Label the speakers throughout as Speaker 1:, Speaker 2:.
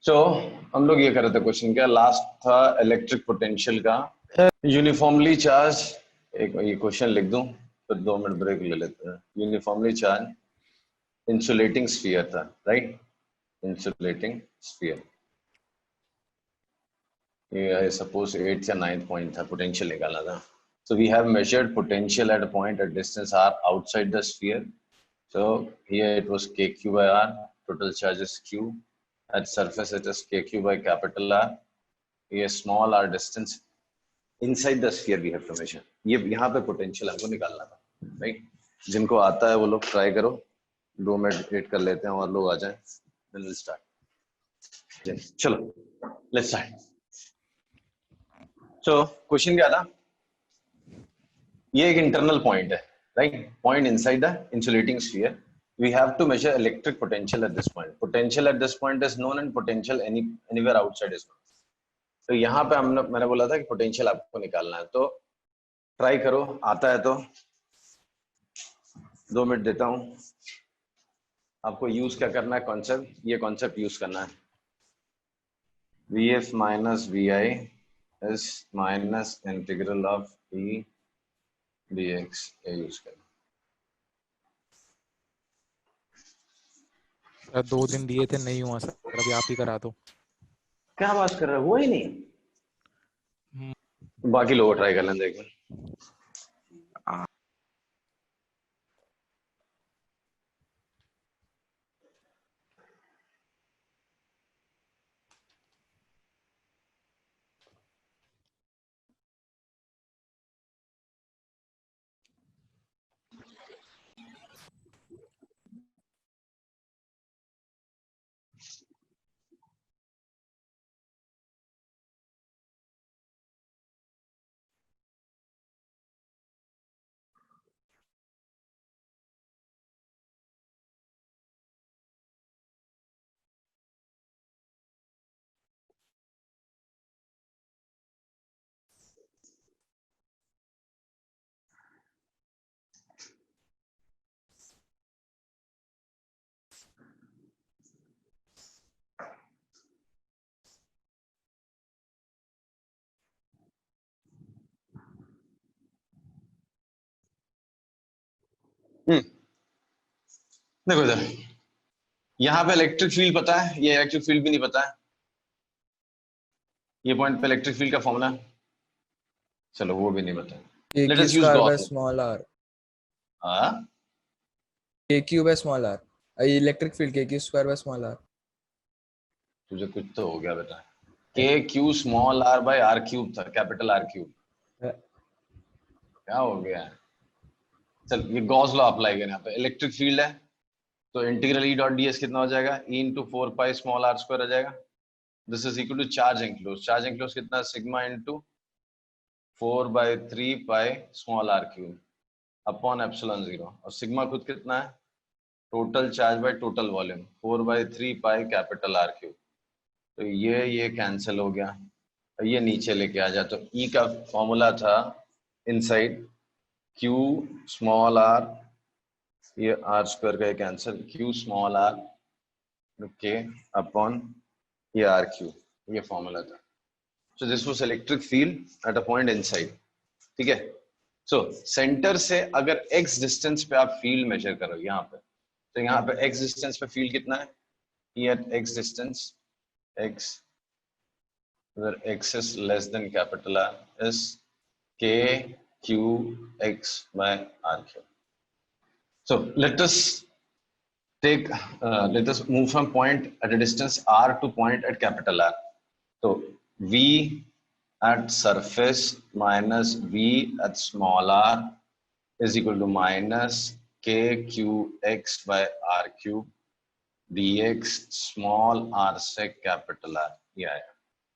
Speaker 1: सो हम लोग ये कर रहे थे क्वेश्चन क्या लास्ट था इलेक्ट्रिक पोटेंशियल का यूनिफॉर्मली चार्ज। एक ये क्वेश्चन लिख दूं फिर 2 मिनट ब्रेक ले लेते हैं। यूनिफॉर्मली चार्ज इंसुलेटिंग स्फीयर था, राइट? इंसुलेटिंग स्फीयर, ये सपोज 8th या 9th पॉइंट था, पोटेंशियल निकालना था। So we have measured potential at a point at distance r outside the sphere. So here it was kq by r, total charge is q. At surface it is kq by capital R. Here small r distance inside the sphere we have to measure. ये यहाँ पे potential हमको निकालना था, right? जिनको आता है वो लोग try करो, 2 मिनट वेट कर लेते हैं और लोग आ जाएं, then we'll start. चलो, let's start. So question क्या था? ये एक इंटरनल पॉइंट है, right? Point inside the insulating sphere. We have to measure electric potential at this point. Potential at this point is known and potential anywhere outside is known. तो यहाँ पे मैंने बोला था कि पोटेंशियल आपको निकालना है, तो ट्राई करो, आता है तो 2 मिनट देता हूँ आपको। यूज क्या करना है? कॉन्सेप्ट, ये कॉन्सेप्ट यूज करना है। Vf minus Vi is minus integral of E dx, ये यूज करना।
Speaker 2: 2 दिन दिए थे, नहीं हुआ सर, अभी आप ही करा दो।
Speaker 1: क्या बात कर रहे हो? वो ही नहीं, बाकी लोग ट्राई कर लेंगे एक बार। देखो इधर, यहाँ पे इलेक्ट्रिक फील्ड पता है, ये इलेक्ट्रिक फील्ड भी नहीं पता है। ये पॉइंट पे इलेक्ट्रिक फील्ड का फॉर्मूला, चलो वो भी नहीं पता। Let us use Gauss.
Speaker 3: Small r,
Speaker 1: हां,
Speaker 3: kq by small r, electric field kq square by small r।
Speaker 1: तुझे कुछ तो हो गया बेटा। K q small r by r cube था, कैपिटल आर क्यूब। क्या हो गया? चल ये गॉस लॉ अप्लाई करें। यहाँ पे इलेक्ट्रिक फील्ड है तो इंटीग्रल ई डॉट ds कितना हो जाएगा? e into 4 pi small r square आ जाएगा। This is equal to charge enclose. Charge enclose कितना? Sigma into 4/3 pi small r cube upon epsilon 0। और सिग्मा खुद कितना है? Total charge by total volume 4/3 pi capital R cube. तो ये cancel हो गया, ये नीचे लेके आ जा। तो E का फॉर्मूला था इनसाइड Q स्मॉल r, ये R स्क्वायर का कैंसिल, Q स्मॉल r के अपॉन ये R क्यूब, ये फॉर्मूला था। So this was electric field at a point inside, ठीक है? सो सेंटर से अगर x डिस्टेंस पे आप फील्ड मेजर करो यहाँ पे, तो यहाँ पे x डिस्टेंस पे फील्ड कितना है? Here x distance, x where x is less than capital R is k q x by r cube. So let us move from point at a distance r to point at capital R. So v at surface minus v at small r is equal to minus k q x by r cube dx small r से capital R। ये आया।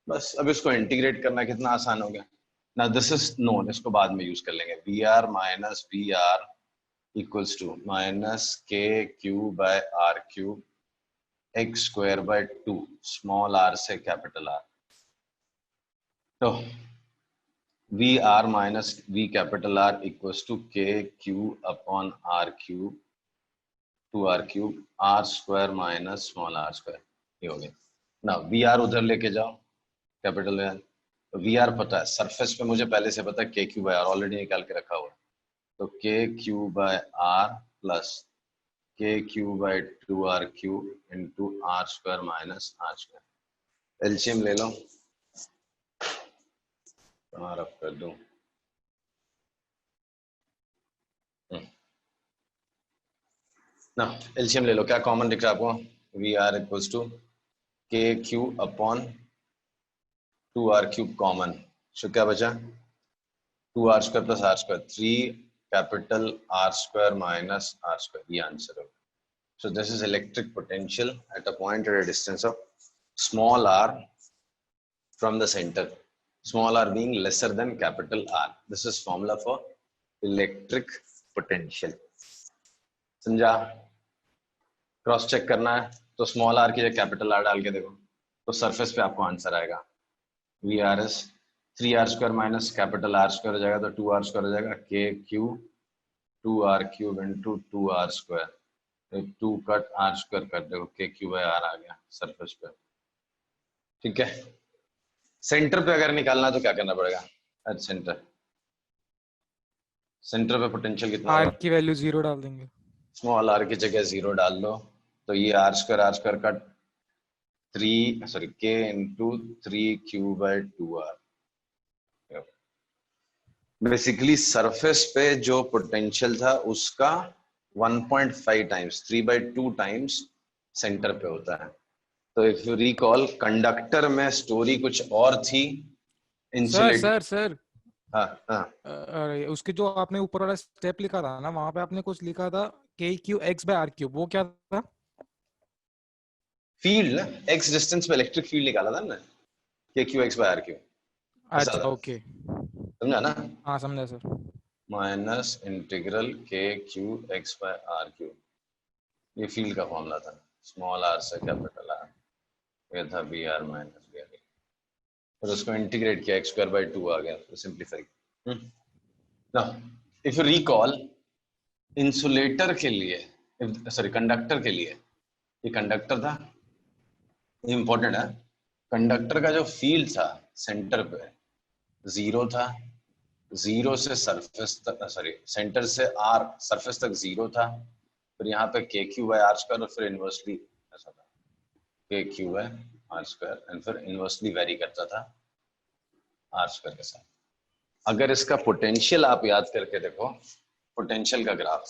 Speaker 1: बस अब इसको integrate करना कितना आसान हो गया ना। दिस इज नोन, इसको बाद में यूज कर लेंगे। vr minus vr equals to minus k q by r cube x square by 2 small r से कैपिटल R। तो vr minus v capital R equals to k q upon r cube 2r cube r square minus small r square, ये हो गया। ना we are उधर लेके जाओ, capital N. We are पता है, सरफेस पे मुझे पहले से पता है के क्यू बाय आर ऑलरेडी निकाल के रखा हुआ है, तो k q by r plus के q by 2r³ into r square minus r square. LCM ले लो, रब कर दूं। ना एलसीएम ले लो, क्या कॉमन दिख रहा है आपको? V r equals to k q upon 2r³ common, so क्या बचा? 2r square plus r square, 3 capital R square minus r square, ये आंसर है। So this is electric potential at a point at a distance of small r from the center, small r being lesser than capital R. This is formula for electric potential. समझा? Cross check करना है तो small r की जगह capital R डाल के देखो, तो सरफेस पे आपको आंसर आएगा। V r as 3r square minus capital R square हो जाएगा, तो 2r स्क्वायर हो जाएगा, k q 2r³ into 2r square, 2 cut r square कर दो, के क्यू बाय आर आ गया सरफेस पे। ठीक है, सेंटर पे अगर निकालना तो क्या करना पड़ेगा? एट सेंटर, सेंटर पे पोटेंशियल कितना
Speaker 2: आर
Speaker 1: होगा?
Speaker 2: की वैल्यू 0 डाल देंगे।
Speaker 1: स्मॉल आर की जगह 0 डाल दो, तो ये आर स्क्वायर का 3 k into 3 q by 2r। Basically surface पे जो पोटेंशियल था उसका 1.5 टाइम्स, 3/2 टाइम्स सेंटर पे होता है। तो इफ यू रिकॉल, कंडक्टर में स्टोरी कुछ और थी,
Speaker 2: सर
Speaker 1: इंसुलेट।
Speaker 2: सर सर
Speaker 1: हाँ हाँ,
Speaker 2: अरे उसके जो आपने ऊपर वाला स्टेप लिखा था ना, वहां पे आपने कुछ लिखा था k q x by r cube, वो क्या था?
Speaker 1: फील्ड ना, एक्स डिस्टेंस पे इलेक्ट्रिक फील्ड निकाला था ना, k q x by r q, ऐसा
Speaker 2: अच्छा
Speaker 1: था,
Speaker 2: ओके।
Speaker 1: समझा ना?
Speaker 2: हाँ समझा sir.
Speaker 1: Minus integral k q x by r q, ये फील्ड का फॉर्मूला था, स्मॉल आर से कैपिटल आर, ये था b r minus b r, और उसको इंटीग्रेट किया, एक्स स्क्वायर बाय 2 आ गया, तो simplify. Now if you recall, insulator के लिए, सॉरी कंडक्टर के लिए, ये कंडक्टर था, ये इंपॉर्टेंट है। कंडक्टर का जो फील्ड था सेंटर पे 0 था, 0 से सरफेस तक, सॉरी सेंटर से आर सरफेस तक 0 था, फिर यहाँ पे के क्यू बाय आर स्क्वायर, और फिर इनवर्सली ऐसा था k q by r square, and फिर इनवर्सली वेरी करता था आर स्क्वायर के साथ। अगर इसका पोटेंशियल आप याद करके देखो, पोटेंशियल का ग्राफ,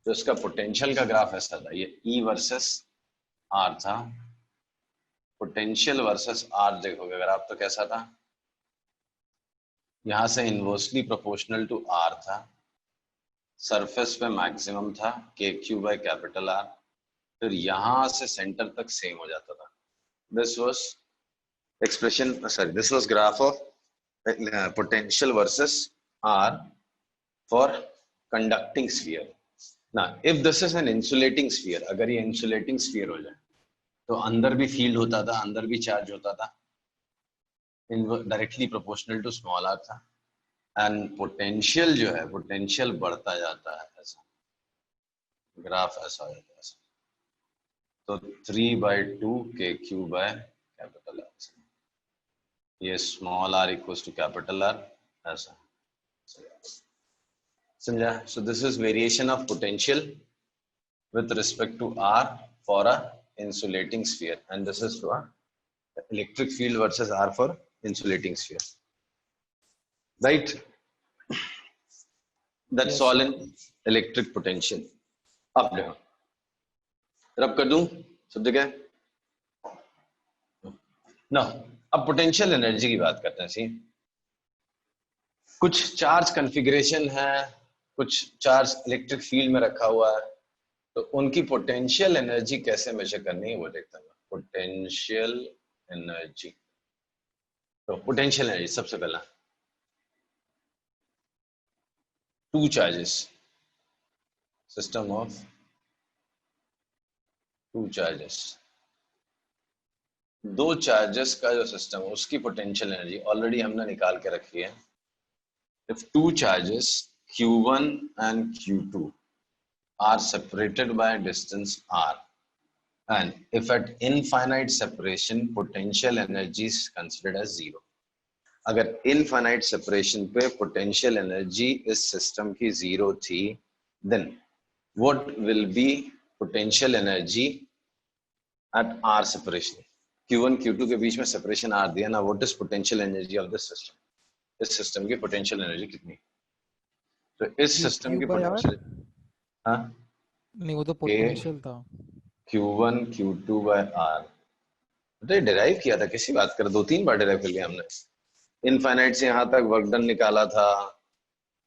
Speaker 1: तो इसका पोटेंशियल का ग्राफ ऐसा था, ये ई वर्सेस आर था, पोटेंशियल वर्सेस आर देखोगे अगर आप, तो कैसा था? यहां से इनवर्सली प्रोपोर्शनल टू आर था, सरफेस पे मैक्सिमम था k q by capital are, फिर यहां से सेंटर तक सेम हो जाता था। This was expression, sorry this was graph of potential versus R for conducting sphere. ना if this is an insulating sphere, अगर ये इंसुलेटिंग स्फीयर हो जाए तो अंदर भी फील्ड होता था, अंदर भी चार्ज होता था, directly proportional to small r था, एंड पोटेंशियल जो है, पोटेंशियल बढ़ता जाता है, ऐसा ग्राफ ऐसा हो जाता है ऐसा। तो 3/2 k q by capital R, ये small r equals to capital R, ऐसा समझा? So this is variation of potential with respect to R for a insulating sphere, and this is for electric field versus R for insulating sphere, right? That's
Speaker 2: Yes,
Speaker 1: all
Speaker 2: sir.
Speaker 1: in electric potential. अब देखो, रब कर दूं सब जगह ना। अब potential energy की बात करते हैं। सी कुछ चार्ज कॉन्फ़िगरेशन है, कुछ चार्ज इलेक्ट्रिक फील्ड में रखा हुआ है, तो उनकी पोटेंशियल एनर्जी कैसे मेजर करनी है वो देखता हूँ। पोटेंशियल एनर्जी, तो पोटेंशियल एनर्जी सबसे पहला, two charges, system of two charges, दो चार्जेस का जो सिस्टम है उसकी पोटेंशियल एनर्जी ऑलरेडी हमने निकाल के रखी है। If two charges Q1 and Q2 are separated by distance r, and if at infinite separation potential energy is considered as zero. अगर infinite separation पे potential energy इस system की zero थी, then what will be potential energy at R separation? Q1 Q2 के बीच में separation R दिया ना, what is potential energy of this system? इस system की potential energy कितनी? तो इस system की potential, हाँ,
Speaker 2: नहीं वो तो पोटेंशियल था।
Speaker 1: Q1 Q2 by R, तो ये डिराइव किया था, किसी बात कर, 2-3 बार डिराइव कर लिया हमने। इनफाइनाइट से यहाँ तक वर्क डन निकाला था,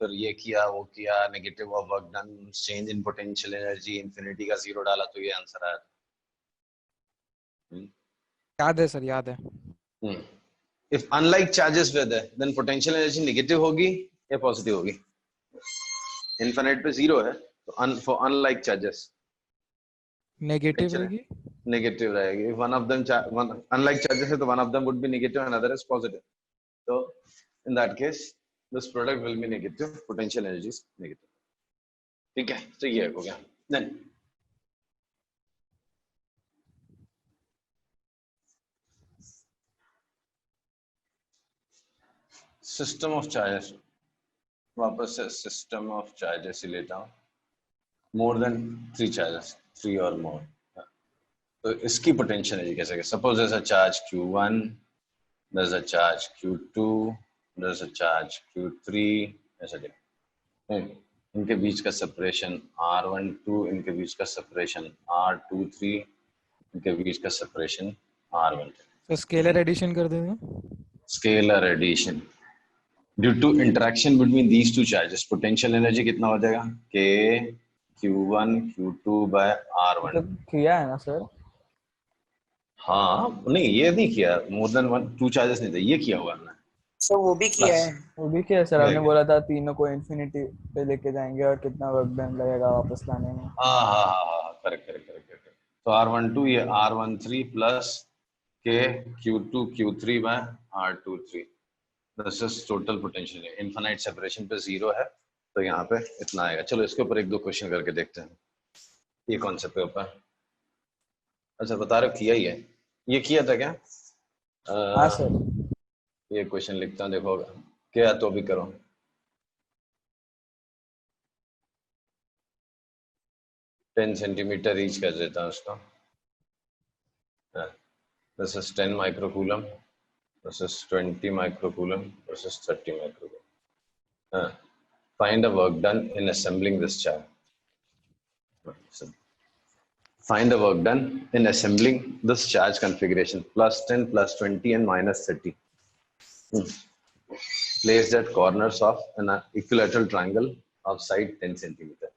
Speaker 1: फिर ये किया वो किया, negative of work done, change in potential energy, infinity का जीरो डाला, तो ये आंसर आया।
Speaker 2: याद है सर, याद है।
Speaker 1: इफ अनलाइक चार्जेस विद है, देन पोटेंशियल एनर्जी नेगेटिव होगी या पॉजिटिव होगी? इनफाइनाइट पे जीरो है, तो फॉर अनलाइक चार्जेस
Speaker 2: नेगेटिव रहेगी।
Speaker 1: नेगेटिव रहेगी। One of them unlike charges है, तो one of them would be negative and other is positive. तो in that case this product will be negative, potential energy is negative. ठीक है, तो ये हो गया। देन सिस्टम ऑफ चार्जेस, वापस से सिस्टम ऑफ चार्जेस ही लेता हूँ। मोर देन 3 चार्जेस, 3 और मोर, तो इसकी पोटेंशियल एनर्जी कैसे? Suppose there's a charge Q1, there's a charge Q2, there's a charge Q3, ऐसा क्या? इनके बीच का सेपरेशन R12, इनके बीच का सेपरेशन R23, इनके बीच का सेपरेशन R12।
Speaker 2: तो स्केलर एडिशन कर देंगे।
Speaker 1: Scalar addition due to interaction between these two charges, potential energy कितना हो जाएगा? K Q1 Q2 by R1।
Speaker 3: मतलब किया है ना सर?
Speaker 1: हाँ, नहीं ये नहीं किया, मोर देन 2 चार्जेस नहीं थे, ये किया हुआ है।
Speaker 4: सर वो भी किया है।
Speaker 3: वो भी किया है सर, आपने बोला था तीनों को इन्फिनिटी पे लेके जाएंगे और कितना वर्क डन लगेगा वापस लाने में।
Speaker 1: हाँ, करेक्ट। तो R12 ये R13 plus K Q2 Q3 by R23, this is total potential. Infinite separation पे जीरो है, तो यहाँ पे इतना आएगा। चलो इसके ऊपर 1-2 क्वेश्चन करके देखते हैं। ये कौन से पे ऊपर? अच्छा बता रहे हो किया ही है, ये किया था क्या?
Speaker 3: हाँ सर।
Speaker 1: ये क्वेश्चन लिखता हूँ, देखो क्या तो भी करो। टेन सेंटीमीटर रीच कर देता हूँ उसको। This is 10 microcoulomb, this is 20 microcoulomb, this is 30 microcoulomb. Find the work done in assembling this charge. Find the work done in assembling this charge configuration, plus 10, plus 20 and minus 30. Placed at corners of an equilateral triangle of side 10 centimeter.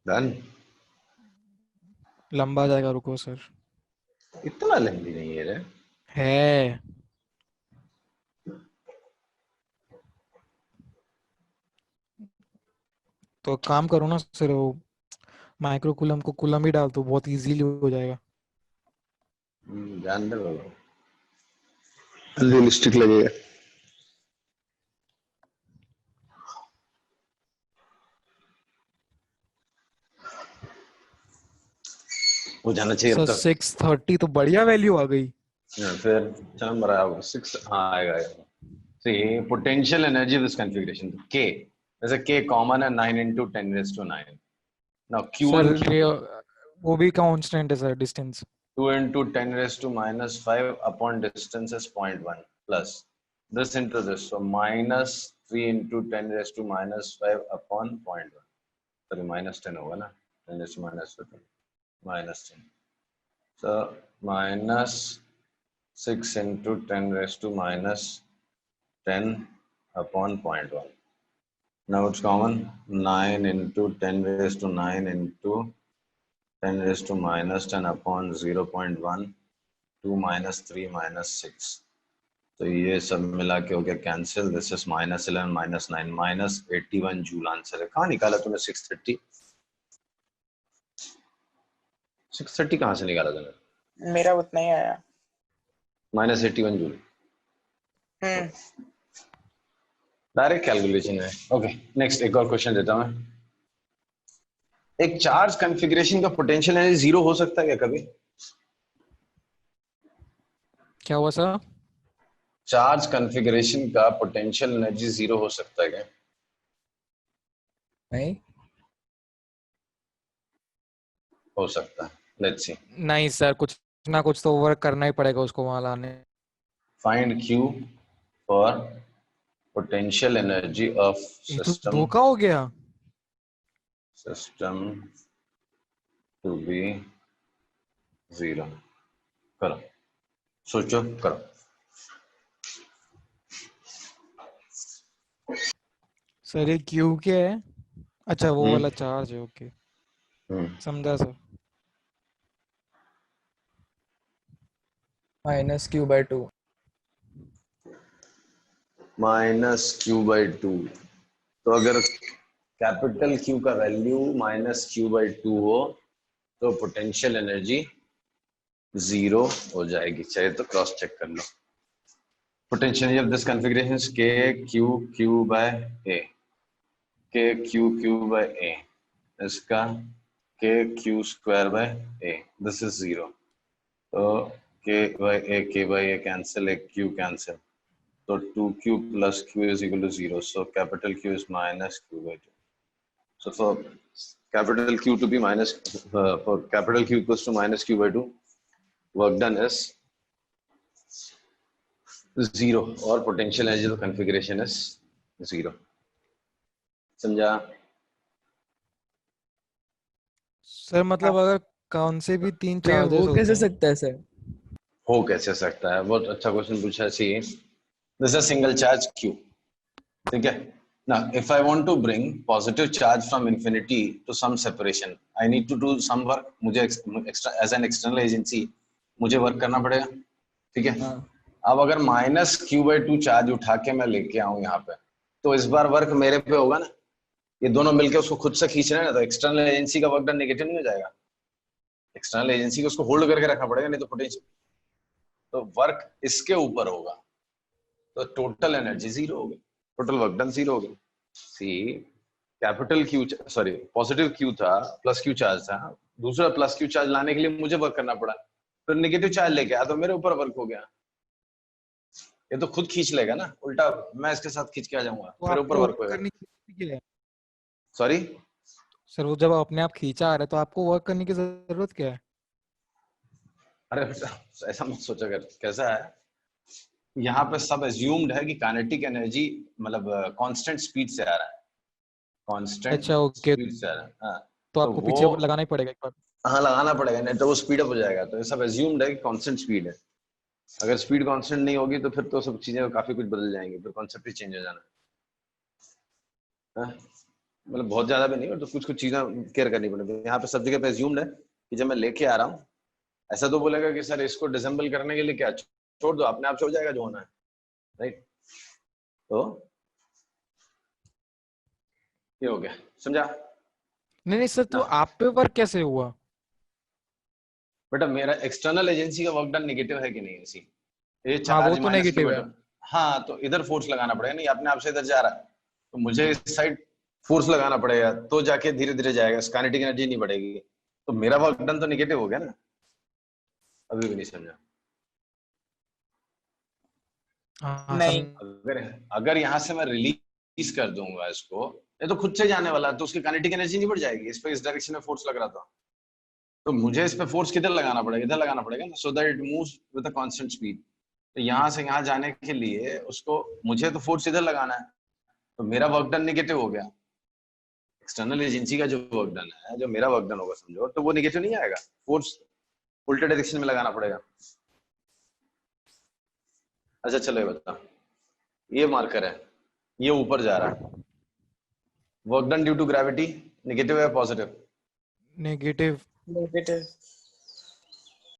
Speaker 1: Done.
Speaker 2: लंबा जाएगा, रुको sir.
Speaker 1: इतना लंबी नहीं है रे।
Speaker 2: है तो काम करो ना सर, वो माइक्रोकूलम को कूलम ही डाल दो, बहुत इजीली हो जाएगा।
Speaker 1: जान दे बाबा, रियलिस्टिक लगेगा। हो जाना चाहिए अब
Speaker 2: सर
Speaker 1: तक।
Speaker 2: 630 तो बढ़िया वैल्यू आ गई।
Speaker 1: फिर चल बराबर 6, हाँ आएगा। See, potential energy of this configuration, K, जैसे K कॉमन है 9 into 10 raised to 9. Now Q1
Speaker 2: sir वो भी कांस्टेंट है sir, distance
Speaker 1: 2 into 10 raised to minus 5 upon distance is 0.1 plus this into this, so minus 3 into 10 raised to minus 5 upon 0.1. Sorry, minus 10 होगा ना, 10 raised to minus 15, minus 10. So minus 6 into 10 raised to minus 10 upon 0.1. Now it's common, 9 into 10 raised to 9 into 10 raised to minus 10 upon 0.1, 2 minus 3 minus 6. तो ये सब मिला के हो गया cancel, this is -11 -9 -81 joule answer है। कहाँ निकाला तूने 630? 630 कहाँ से निकाला तूने?
Speaker 4: मेरा उतना ही आया।
Speaker 1: -81 जूल डायरेक्ट कैलकुलेशन है। ओके नेक्स्ट एक और क्वेश्चन देता हूं मैं। एक चार्ज कॉन्फ़िगरेशन का पोटेंशियल एनर्जी जीरो हो सकता है क्या कभी?
Speaker 2: क्या हुआ सर?
Speaker 1: चार्ज कॉन्फ़िगरेशन का पोटेंशियल एनर्जी जीरो हो सकता है क्या?
Speaker 3: नहीं,
Speaker 1: हो सकता है, लेट्स सी।
Speaker 2: नहीं सर, कुछ ना कुछ तो वर्क करना ही पड़ेगा उसको वहां लाने।
Speaker 1: Find Q for potential energy of
Speaker 2: ये तो
Speaker 1: सिस्टम
Speaker 2: धोखा हो गया।
Speaker 1: To be zero. करो, सोचो, करो।
Speaker 2: सर ये क्यू क्या है? अच्छा वो वाला चार्ज है, ओके समझा सर।
Speaker 3: -Q/2।
Speaker 1: -Q/2। तो अगर कैपिटल Q का वैल्यू -Q/2 हो तो पोटेंशियल एनर्जी जीरो हो जाएगी। चाहे तो क्रॉस चेक कर लो। Potential energy of this configuration is KQ/A। KQ/A इसका KQ²/A, दिस इज जीरो। तो K/A कैंसिल, एक Q कैंसिल, तो 2Q + Q is equal to 0. So capital Q is -Q/2. So for capital Q to be for capital Q equals to -Q/2, work done is 0 और potential energy तो configuration is 0. समझा?
Speaker 2: Sir मतलब अगर कौन से भी 3
Speaker 3: तो ये
Speaker 2: चार्जेस
Speaker 3: हो
Speaker 2: होते
Speaker 3: कैसे
Speaker 2: हैं।
Speaker 3: सकता है सर?
Speaker 1: हो कैसे सकता है? बहुत अच्छा क्वेश्चन पूछा। See this is single charge Q, ठीक है ना। If I want to bring positive charge from infinity to some separation, I need to do some work. मुझे extra as an external agency मुझे वर्क करना पड़ेगा, ठीक है।
Speaker 3: हाँ।
Speaker 1: अब अगर -Q/2 चार्ज उठा के मैं लेके आऊं यहाँ पे, तो इस बार वर्क मेरे पे होगा ना। ये दोनों मिलके उसको खुद से खींच रहे हैं ना, तो एक्सटर्नल एजेंसी का वर्क डन नेगेटिव नहीं हो जाएगा। एक्सटर्नल एजेंसी को उसको होल्ड करके रखना पड़ेगा, नहीं तो पोटेंशियल, तो वर्क इसके ऊपर होगा, तो टोटल एनर्जी जीरो होगी, टोटल वर्क डन जीरो होगी। See capital Q, sorry positive Q था, +Q चार्ज था, दूसरा +Q चार्ज लाने के लिए मुझे वर्क करना पड़ा, फिर नेगेटिव चार्ज लेके आया तो मेरे ऊपर वर्क हो गया। ये तो खुद खींच लेगा ना, उल्टा मैं इसके साथ खींच के आ जाऊंगा,
Speaker 2: तो
Speaker 1: मेरे ऊपर
Speaker 2: आपको
Speaker 1: वर्क
Speaker 2: वर्क
Speaker 1: होगा।
Speaker 2: करने की जरूरत क्या है?
Speaker 1: सॉरी
Speaker 2: सर वो जब अपने आप खींचा आ रहा है तो आपको वर्क करने की जरूरत क्या है?
Speaker 1: अरे बेटा ऐसा मत सोचा कर। कैसा है, यहाँ पे सब एज्यूम्ड है कि काइनेटिक एनर्जी मतलब कांस्टेंट स्पीड से आ रहा है, कांस्टेंट
Speaker 2: अच्छा ओके,
Speaker 1: स्पीड से आ रहा है। हाँ,
Speaker 2: तो
Speaker 1: तो
Speaker 2: आपको
Speaker 1: वो
Speaker 2: पीछे लगाना ही पड़ेगा एक बार।
Speaker 1: हाँ लगाना पड़ेगा, नहीं तो वो स्पीड अप हो जाएगा। तो ये सब एज्यूम्ड है कि कांस्टेंट स्पीड है। अगर स्पीड कांस्टेंट नहीं होगी तो फिर तो सब चीजें काफी कुछ बदल जाएंगी, फिर कॉन्सेप्ट ही चेंज हो जाना है। मतलब बहुत ज्यादा भी नहीं, और तो कुछ कुछ चीजें केयर करनी पड़ेगी। यहाँ पे सब जगह पे एज्यूम्ड है कि जब मैं लेके आ रहा हूँ, ऐसा तो बोलेगा कि सर इसको डिसेंबल करने के लिए क्या, छोड़ दो अपने आप से हो जाएगा जो होना है, राइट। तो ये हो गया, समझा?
Speaker 2: नहीं नहीं सर, तो
Speaker 1: ना
Speaker 2: आप पे वर्क कैसे हुआ?
Speaker 1: बेटा मेरा एक्सटर्नल एजेंसी का वर्क डन नेगेटिव है कि नहीं? इसी ये
Speaker 2: हाँ वो
Speaker 1: चार्ज
Speaker 2: तो नेगेटिव है।
Speaker 1: -Q/2, हाँ तो इधर फोर्स लगाना पड़ेगा, नहीं अपने आप से इधर जा रहा है, तो मुझे इस साइड फोर्स लगाना पड़ेगा, तो जाके धीरे धीरे जाएगा, काइनेटिक एनर्जी नहीं बढ़ेगी। तो मेरा वर्क डन तो नेगेटिव हो गया ना। अभी भी नहीं समझा?
Speaker 2: हाँ
Speaker 4: नहीं,
Speaker 1: अगर अगर यहाँ से मैं रिलीज कर दूंगा इसको, ये तो खुद से जाने वाला है, तो उसकी काइनेटिक एनर्जी नहीं बढ़ जाएगी? इस पे इस डायरेक्शन में फोर्स लग रहा था, तो मुझे इस पे फोर्स किधर लगाना पड़ेगा? इधर लगाना पड़ेगा ना, so that it moves with a constant speed. तो यहाँ से यहाँ जाने के लिए उसको मुझे तो फोर्स इधर लगाना है, तो मेरा वर्क डन नेगेटिव हो गया। एक्सटर्नल एजेंसी का जो वर्क डन है, जो मेरा वर्क डन होगा समझो, तो वो नेगेटिव नहीं आएगा, फोर्स उल्टे डायरेक्शन में लगाना पड़ेगा। अच्छा चलो ये बताओ, ये मार्कर है, ये ऊपर जा रहा है, work done due to gravity negative है पॉजिटिव?
Speaker 2: नेगेटिव।
Speaker 4: नेगेटिव।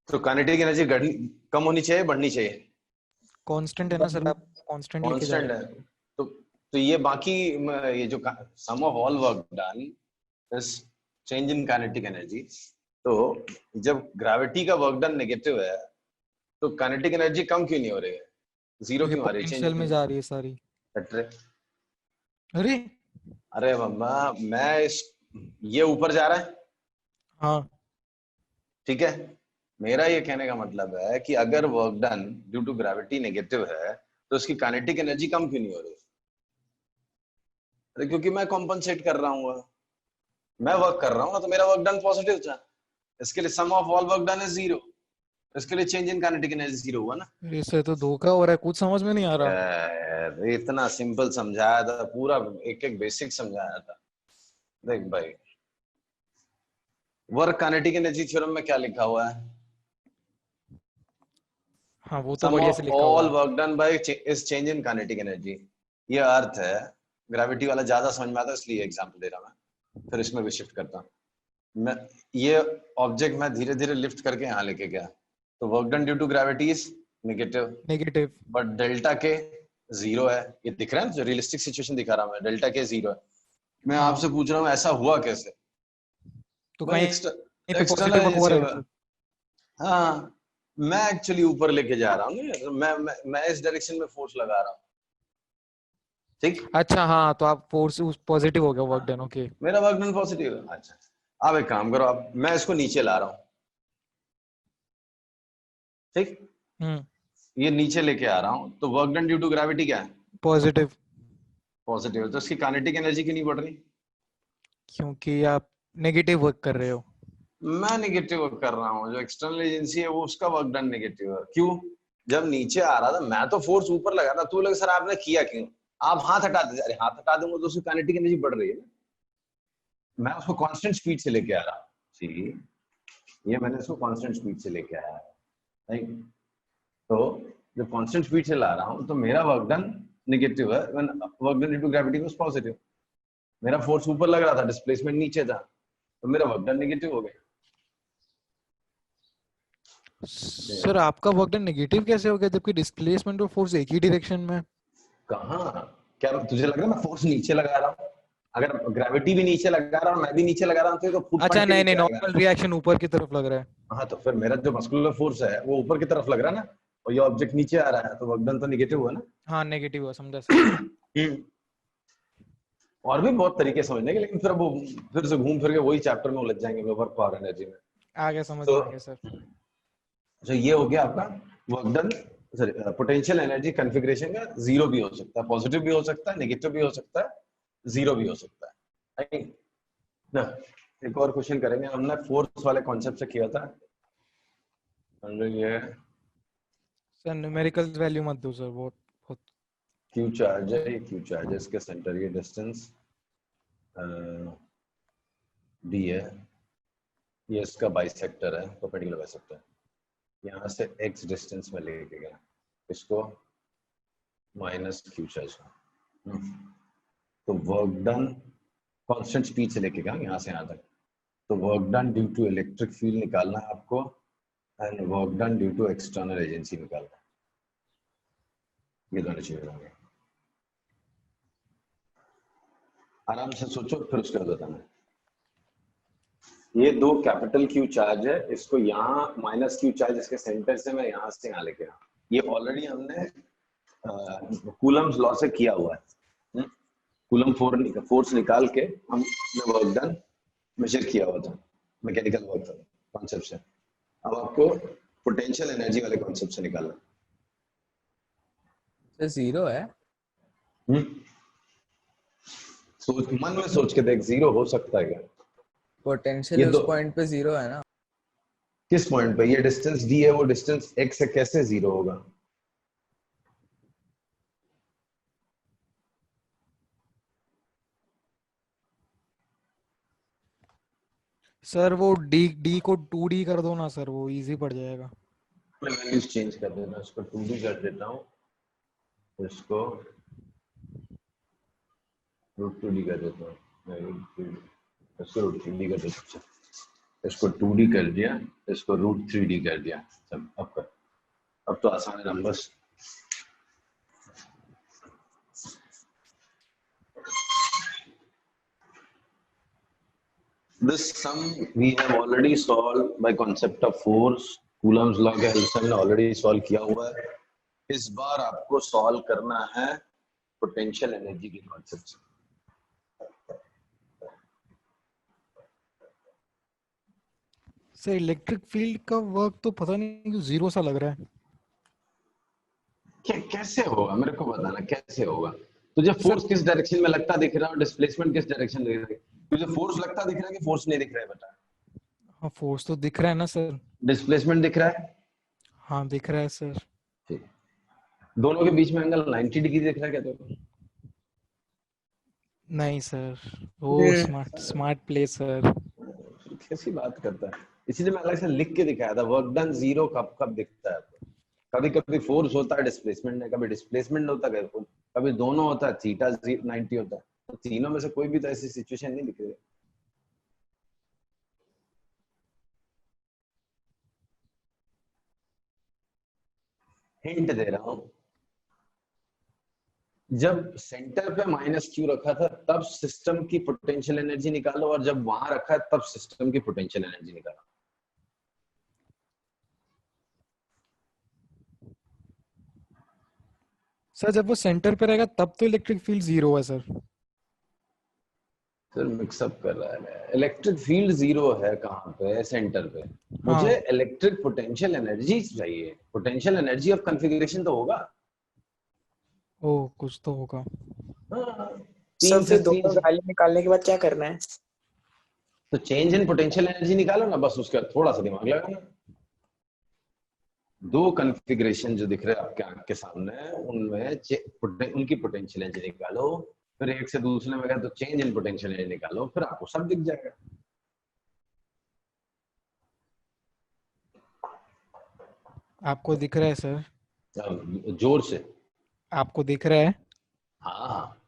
Speaker 1: तो काइनेटिक एनर्जी कम होनी चाहिए, बढ़नी चाहिए?
Speaker 2: कांस्टेंट है ना सर, आप कांस्टेंट लेके जा
Speaker 1: कांस्टेंट
Speaker 2: रहे
Speaker 1: है।
Speaker 2: हैं।
Speaker 1: तो ये बाकी ये जो sum of all work done is change in kinetic energy. तो जब ग्रेविटी का वर्क डन नेगेटिव है तो काइनेटिक एनर्जी कम क्यों नहीं हो रही है, जीरो
Speaker 2: ये
Speaker 1: क्यों आ रही है, चेंज
Speaker 2: पोटेंशियल में जा रही है सारी।
Speaker 1: अरे
Speaker 2: अरे
Speaker 1: अरे मम्मा, मैं इस ये ऊपर जा रहा है,
Speaker 2: हाँ,
Speaker 1: ठीक है। मेरा ये कहने का मतलब है कि अगर work done due to gravity negative है तो उसकी काइनेटिक एनर्जी कम क्यों नहीं हो रही? अरे क्योंकि मैं कॉम्पनसेट कर रहा हूँ, मैं वर्क कर रहा हूँ ना, तो मेरा वर्क डन पॉजिटिव था। इसके लिए sum of all work done is zero, इसके लिए change in kinetic energy zero हुआ ना।
Speaker 2: इससे तो धोखा हो रहा है, कुछ समझ में नहीं आ रहा।
Speaker 1: यार, इतना सिंपल समझाया था, पूरा एक एक बेसिक समझाया था। देख भाई, वर्क काइनेटिक एनर्जी थ्योरम में क्या लिखा हुआ है?
Speaker 2: हाँ वो तो
Speaker 1: सम
Speaker 2: बढ़िया
Speaker 1: ऑफ
Speaker 2: से लिखा हुआ
Speaker 1: ऑल
Speaker 2: है।
Speaker 1: Work done bye is change in kinetic energy. ये अर्थ है, ग्रेविटी वाला ज्यादा समझ में आता है इसलिए एग्जांपल दे रहा हूं मैं, फिर इसमें भी शिफ्ट करता हूं मैं। ये ऑब्जेक्ट मैं धीरे धीरे लिफ्ट करके यहाँ लेके गया, तो work done due to gravity is negative,
Speaker 2: negative.
Speaker 1: But delta k zero है। ये दिख रहा है, जो रियलिस्टिक सिचुएशन दिखा रहा हूं मैं, डेल्टा के जीरो है। मैं
Speaker 2: हाँ
Speaker 1: आपसे पूछ रहा हूँ ऐसा हुआ कैसे?
Speaker 2: तो
Speaker 1: भाई
Speaker 2: कहीं पे
Speaker 1: एक्सटर्नल
Speaker 2: पॉजिटिव हो
Speaker 1: एजेंसी
Speaker 2: रहा
Speaker 1: होगा।
Speaker 2: है।
Speaker 1: हाँ, मैं एक्चुअली ऊपर लेके जा रहा हूँ ना, मैं इस डायरेक्शन में फोर्स लगा रहा हूँ, ठीक।
Speaker 2: अच्छा हाँ, तो आप फोर्स पॉजिटिव हो गया वर्क
Speaker 1: हाँ,
Speaker 2: डन, ओके।
Speaker 1: मेरा वर्क डन पॉजिटिव है। अच्छा, आप एक काम करो, आप मैं इसको नीचे ला रहा हूँ, ठीक।
Speaker 2: हम्म।
Speaker 1: ये नीचे लेके आ रहा हूँ, तो work done due to gravity क्या है?
Speaker 2: पॉजिटिव।
Speaker 1: पॉजिटिव है। तो इसकी काइनेटिक एनर्जी क्यों नहीं बढ़ रही?
Speaker 2: क्योंकि आप नेगेटिव वर्क कर रहे हो।
Speaker 1: मैं नेगेटिव वर्क कर रहा हूँ, जो एक्सटर्नल एजेंसी है वो उसका वर्क डन नेगेटिव है। क्यों? जब नीचे आ रहा था मैं तो फोर्स ऊपर लगा था, तू लगे सर आपने किया क्यों? आप हाथ हटा दे, अरे हाथ हटा दूंगा तो उसकी काइनेटिक एनर्जी बढ़ रही है ना। मैं उसको कांस्टेंट स्पीड से लेके आ रहा हूँ, ठीक। ये मैंने इसको कांस्टेंट स्पीड से लेके आया है, राइट। तो जब कांस्टेंट स्पीड से ला रहा हूँ तो मेरा वर्क डन नेगेटिव है, when work done due to gravity was positive. मेरा फोर्स ऊपर लग रहा था, डिस्प्लेसमेंट नीचे था, तो मेरा वर्क डन नेगेटिव हो गया।
Speaker 2: सर आपका वर्क डन नेगेटिव कैसे हो गया जबकि डिस्प्लेसमेंट और फोर्स एक ही डायरेक्शन में है?
Speaker 1: कहाँ? क्या तुझे लग रहा है मैं फोर्स नीचे लगा रहा हूँ? अगर ग्रेविटी भी नीचे लगा रहा हूँ, मैं भी नीचे लगा रहा हूँ, तो ये तो फूट
Speaker 2: अच्छा
Speaker 1: पट के
Speaker 2: नहीं नहीं,
Speaker 1: नीचे आएगा।
Speaker 2: नॉर्मल रिएक्शन ऊपर की तरफ लग रहा है।
Speaker 1: हाँ, तो फिर मेरा जो मस्कुलर फोर्स है वो ऊपर की तरफ लग रहा है ना, और ये ऑब्जेक्ट नीचे आ रहा है, तो वर्क डन तो नेगेटिव हुआ ना।
Speaker 2: हाँ नेगेटिव हुआ, समझा सर।
Speaker 1: और भी बहुत तरीके समझने के, लेकिन फिर वो फिर से घूम फिर के वही चैप्टर में उलझ जाएंगे, वर्क पावर एनर्जी में।
Speaker 2: आगे समझ
Speaker 1: तो
Speaker 2: में आ गया सर।
Speaker 1: जो ये हो गया आपका work done, sorry potential energy configuration का जीरो भी हो सकता है, पॉजिटिव भी हो सकता है, नेगेटिव भी हो सकता है, जीरो भी हो सकता है, राइट ना। एक और क्वेश्चन करेंगे, हमने फोर्स वाले कॉन्सेप्ट से किया था। ये
Speaker 2: सर न्यूमेरिकल वैल्यू मत दो सर, बहुत बहुत।
Speaker 1: क्यू चार्ज है, ये क्यू चार्ज है, इसके सेंटर ये डिस्टेंस डी है, ये इसका बाइसेक्टर है, परपेंडिकुलर बाइसेक्टर। यहाँ से x डिस्टेंस में लेके गया इसको, माइनस क्यू चार्ज। तो वर्क डन कांस्टेंट स्पीड से लेके गया यहाँ से यहाँ तक, तो work done due to electric field निकालना है आपको, and work done due to external agency निकालना है। ये दोनों चीजें होंगे, आराम से सोचो फिर उसके बाद बताना। ये दो कैपिटल क्यू चार्ज है, इसको यहाँ माइनस क्यू चार्ज इसके सेंटर से मैं यहाँ से यहाँ लेके आया। ये ऑलरेडी हमने कूलम्स लॉ से किया हुआ है। कूलम फोर्स निकाल के हमने वर्क डन मेजर किया हुआ था, मैकेनिकल वर्क था कॉन्सेप्ट से। अब आपको पोटेंशियल एनर्जी वाले कॉन्सेप्ट से निकालना।
Speaker 3: तो जीरो है।
Speaker 1: सोच, मन में सोच के देख, जीरो हो सकता है क्या?
Speaker 3: पोटेंशियल उस पॉइंट पे जीरो है ना।
Speaker 1: किस पॉइंट पे? ये डिस्टेंस डी है, वो डिस्टेंस x से कैसे जीरो होगा?
Speaker 2: सर वो डी डी को 2D कर दो ना सर, वो इजी पड़ जाएगा।
Speaker 1: मैं वैल्यूज चेंज कर देता हूँ, इसको 2D कर देता हूँ, इसको √2D कर देता हूँ, इसको √3D कर देता हूँ, इसको 2D कर दिया, इसको √3D कर दिया। सब अब तो आसान है numbers. This sum we have already solved by concept of force. Coulomb's law के हेल्प से हमने ऑलरेडी सॉल्व किया हुआ है. इस बार आपको सॉल्व करना है पोटेंशियल एनर्जी के कॉन्सेप्ट से.
Speaker 2: सर इलेक्ट्रिक फील्ड का वर्क तो पता नहीं क्यों जीरो सा लग रहा है.
Speaker 1: कैसे होगा मेरे को बताना, कैसे होगा? तुझे फोर्स किस डायरेक्शन में लगता दिख रहा है और डिस्प्लेसमेंट किस डायरेक्शन में दिख रहा है? तुझे फोर्स लगता दिख रहा है कि फोर्स नहीं दिख रहा है? बता.
Speaker 2: हाँ फोर्स तो दिख रहा है ना सर.
Speaker 1: डिस्प्लेसमेंट दिख रहा है?
Speaker 2: हाँ दिख रहा है सर.
Speaker 1: ठीक. दोनों के बीच में एंगल 90 डिग्री दिख रहा है क्या तेरे को?
Speaker 2: नहीं सर. ओ स्मार्ट प्ले सर.
Speaker 1: कैसी बात करता है? इसीलिए मैं अलग से लिख के दिखाया था. वर्क डन जीरो कब कब दिखता है? कभी कभी फोर्स होता है डिस्प्लेसमेंट में, कभी डिस्प्लेसमेंट होता है, कभी दोनों होता है, थीटा 90 होता है. तो तीनों में से कोई भी तो ऐसी सिचुएशन नहीं दिख रही. हिंट दे रहा हूं. जब सेंटर पे माइनस क्यू रखा था तब सिस्टम की पोटेंशियल एनर्जी निकालो, और जब वहां रखा है तब सिस्टम की पोटेंशियल एनर्जी निकालो.
Speaker 2: सर जब वो सेंटर पे रहेगा तब तो इलेक्ट्रिक फील्ड जीरो है सर.
Speaker 1: फिर मिक्सअप कर रहा है. इलेक्ट्रिक फील्ड जीरो है कहाँ पे? सेंटर पे.
Speaker 2: हाँ.
Speaker 1: मुझे इलेक्ट्रिक पोटेंशियल एनर्जी चाहिए. पोटेंशियल एनर्जी ऑफ कॉन्फ़िगरेशन तो होगा.
Speaker 2: ओ कुछ तो होगा.
Speaker 1: हाँ.
Speaker 4: सर फिर दोनों वैल्यू निकालने के बाद क्या करना है?
Speaker 1: तो चेंज इन पोटेंशियल एनर्जी निकालो ना, बस. उसके बाद थोड़ा सा दिमाग लगाना. दो कॉन्फ़िगरेशन जो दिख रहे हैं आपके आंख के सामने, उनमें उनकी पोटेंशियल एनर्जी निकालो. फिर एक से दूसरे में गए तो चेंज इन पोटेंशियल एनर्जी निकालो, फिर आपको सब दिख जाएगा.
Speaker 2: आपको दिख रहा है सर?
Speaker 1: जोर से.
Speaker 2: आपको दिख रहा है?
Speaker 1: हाँ.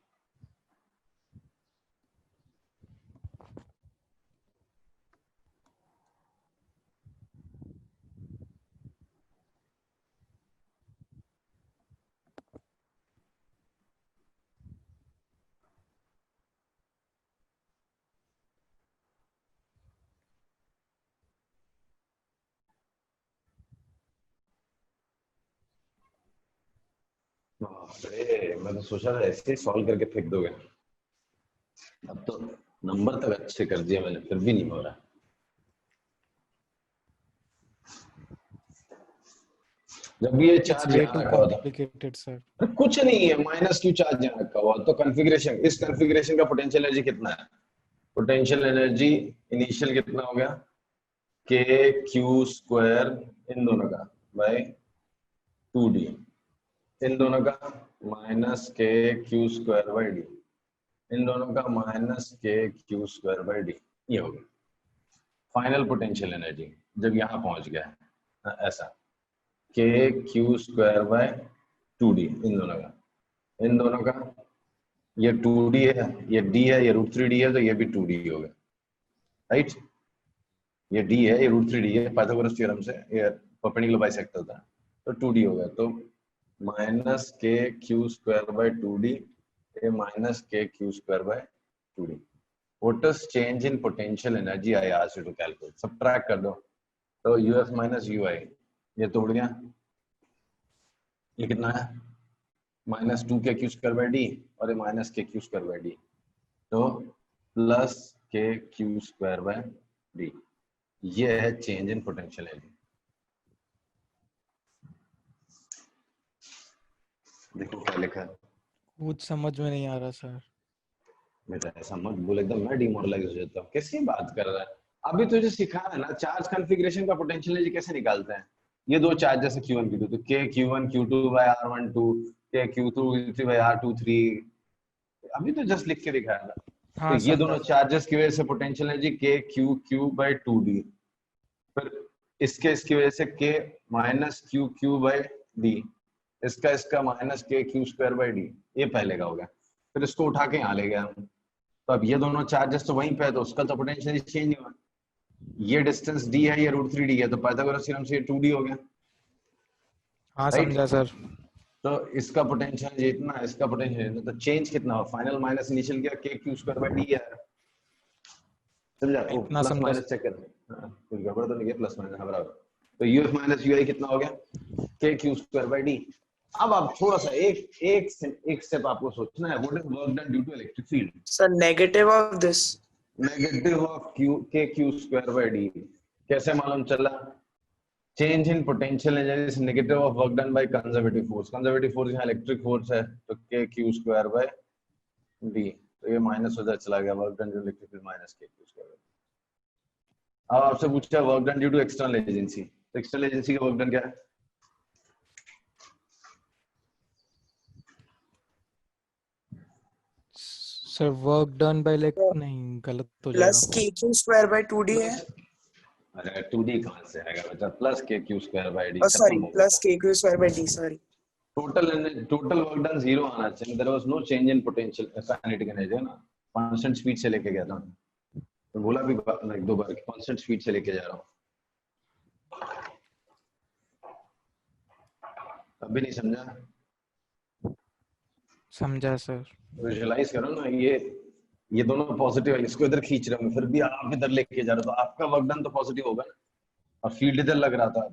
Speaker 1: अरे मैं तो सोचा था ऐसे ही सॉल्व करके फेंक दोगे. अब तो नंबर तक अच्छे कर दिए मैंने, फिर भी नहीं हो रहा. जब भी ये चार्ज यहाँ रखा होता,
Speaker 2: कॉम्प्लिकेटेड सर.
Speaker 1: कुछ नहीं है, माइनस क्यू चार्ज यहाँ रखा हुआ, तो कॉन्फ़िगरेशन, इस कॉन्फ़िगरेशन का पोटेंशियल एनर्जी कितना है? पोटेंशियल एनर्जी इनिशियल कितना हो गया? के क्यू स्क्वायर इन दोनों का बाय 2d, इन दोनों का minus k Q square by D, इन दोनों का minus k Q square by d. ये हो गया फाइनल पोटेंशियल एनर्जी जब यहाँ पहुंच गया है. ऐसा के क्यू स्क्वायर बाय 2d इन दोनों का ये 2d है, ये d है, ये √3d है, तो ये भी 2d हो गया. राइट. ये d है, ये √3d है. पाइथागोरस थ्योरम से ये परपेंडिकुलर बाइसेक्टर था, तो 2d हो गया. तो minus k Q square by 2d, ये minus k Q square by 2d. What is change in potential energy? I asked you to calculate. Subtract कर दो, तो uf माइनस ui, ये तोड़ गया. ये कितना है? माइनस 2 के क्यू स्क्वायर बाय डी, और ये minus k Q square by D, तो प्लस के क्यू स्क्वायर बाय डी. ये है चेंज इन पोटेंशियल एनर्जी. देखो क्या लिखा है.
Speaker 2: कुछ समझ में नहीं आ रहा सर.
Speaker 1: बेटा ऐसा मत बोल, एकदम मैं डिमोरलाइज हो जाता हूँ. कैसी बात कर रहा है? अभी तुझे सिखाया है ना चार्ज कॉन्फ़िगरेशन का पोटेंशियल एनर्जी कैसे निकालते हैं. ये दो चार्ज जैसे Q1 Q2, तो के Q1 Q2 by R12, के Q2 Q3 by R23. अभी तो जस्ट लिख के दिखाया था.
Speaker 2: हाँ,
Speaker 1: तो ये दोनों चार्जेस की वजह से potential energy k q q by 2d, फिर इसकी वजह से k minus q q by d, इसका minus k Q square by d. ये पहले का हो गया. फिर इसको उठा के यहाँ ले गया. तो अब ये दोनों चार्जेस तो वहीं पे है, तो उसका तो पोटेंशियल चेंज नहीं हुआ. ये डिस्टेंस d है, ये √3d है, तो पाइथागोरस थ्योरम से ये 2d हो गया.
Speaker 2: हाँ समझा सर.
Speaker 1: तो इसका पोटेंशियल इतना, इसका पोटेंशियल, तो चेंज कितना हो? फाइनल माइनस इनिशियल क्या? के क्यू स्क्वायर बाय डी है. समझा? वो
Speaker 2: इतना
Speaker 1: प्लस
Speaker 2: समझा।
Speaker 1: माइनस चेक कर, कुछ गड़बड़ तो नहीं है, प्लस माइनस बराबर। तो यूएफ माइनस यूआई कितना हो गया, के क्यू स्क्वायर बाई डी। अब आप थोड़ा सा एक स्टेप आपको सोचना है, what is work done due to electric field?
Speaker 4: Sir negative of this.
Speaker 1: Negative of q k Q square by d. कैसे मालूम चला? Change in potential energy is negative of work done by conservative force. Conservative force यहाँ electric force है, तो k Q square by D. तो ये minus हो जाए, चला गया work done due to electric field minus k Q square. अब आपसे पूछा work done due to external agency, तो एक्सटर्नल एजेंसी का वर्क डन क्या है?
Speaker 2: सर वर्क डन बाय नहीं, गलत हो
Speaker 4: प्लस
Speaker 2: जाएगा।
Speaker 4: K Q square by 2d है।
Speaker 1: अरे 2d कहां से आएगा बेटा, प्लस के Q square by D.
Speaker 4: Sorry, plus के Q square by D, sorry.
Speaker 1: Total work done zero आना चाहिए। There was no change in potential kinetic energy ना, कांस्टेंट स्पीड से लेके गया था, तो बोला भी एक दो बार कांस्टेंट स्पीड से लेके जा रहा हूं। अभी नहीं समझा?
Speaker 2: समझा सर।
Speaker 1: विजुअलाइज करो ना, ये दोनों पॉजिटिव है, इसको इधर खींच रहा हूं, फिर भी आप इधर लेके जा रहे हो, तो आपका वर्क डन तो पॉजिटिव होगा ना। और फील्ड इधर लग रहा था,